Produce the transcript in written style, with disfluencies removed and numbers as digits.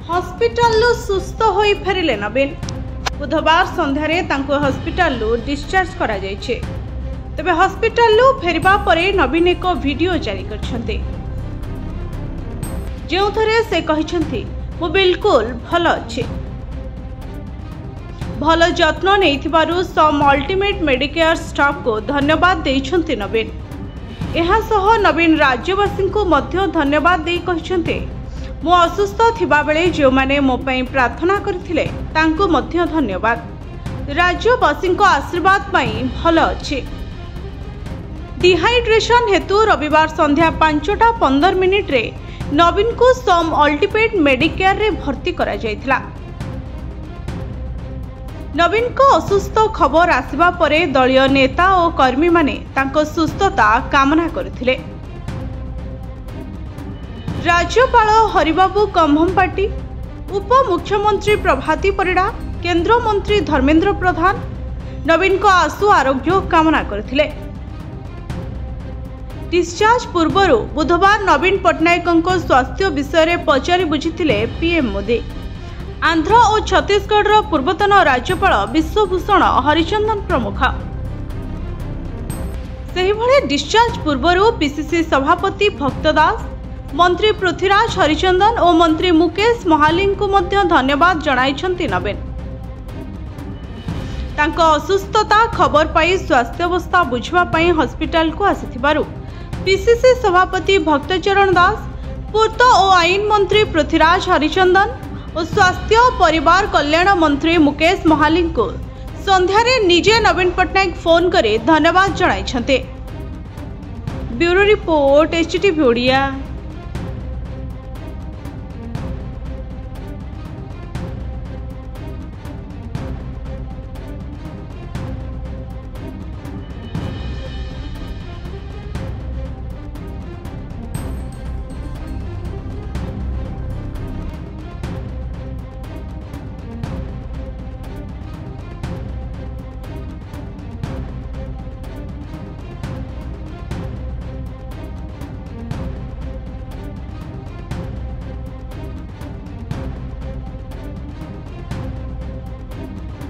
Hospital सुस्थ हो फेरिले नवीन। बुधवार संध्यारे तांको हॉस्पिटल डिस्चार्ज करा जायछे। तबे हॉस्पिटल फेरिबा परे नवीन एक वीडियो जारी करछन्ते, जेउथरे से कहिछन्ती मु बिल्कुल भल अछि। भल जत्न नेइथिबारु सम अल्टीमेट मेडिकेयर स्टाफ को धन्यवाद देइछन्ती नवीन। एहा सह नवीन राज्यवासी को मध्य धन्यवाद देइ कहिछन्ते मु असुस्थ थिबा बेले जो माने मो पई प्रार्थना करथिले तांको मध्य धन्यवाद। राज्यवासी को आशीर्वाद पई भल अछि। डिहाइड्रेशन हेतु रविवार संध्या 5:15 रे नवीन को सम अल्टीमेट मेडिकेयर रे भर्ती करा जायतिला। नवीन को असुस्थ खबर आसिबा परे दलीय नेता और कर्मी माने तांको सुस्थता कामना करथिले। राज्यपाल हरिबाबू कंभमपाटी, उप मुख्यमंत्री प्रभाती परिडा, केंद्र मंत्री धर्मेंद्र प्रधान नवीन को आशु आरोग्य कामना करथिले। डिस्चार्ज पूर्व बुधवार नवीन पट्टनायक स्वास्थ्य विषय में पचारि बुझिथिले पीएम मोदी। आंध्र और छत्तीसगढ़ पूर्वतन राज्यपाल विश्वभूषण हरिचंदन प्रमुख। सेहिभଳି डिस्चार्ज पूर्व पीसीसी सभापति भक्तदास, मंत्री पृथ्वीराज हरिचंदन और मंत्री मुकेश महाली को मध्य धन्यवाद जणाइछन्ति नवीन। तांको असुस्थता खबर पाई स्वास्थ्यावस्था बुझवा पाई हॉस्पिटल को आसिथिबारु पीसीसी सभापति भक्तचरण दास, पूर्त और आईन मंत्री पृथ्वीराज हरिचंदन और स्वास्थ्य परिवार कल्याण मंत्री मुकेश महाली को संध्यारे निजे नवीन पट्टनायक फोन करे धन्यवाद जणाइछन्ते। Bureau report HTV Odia.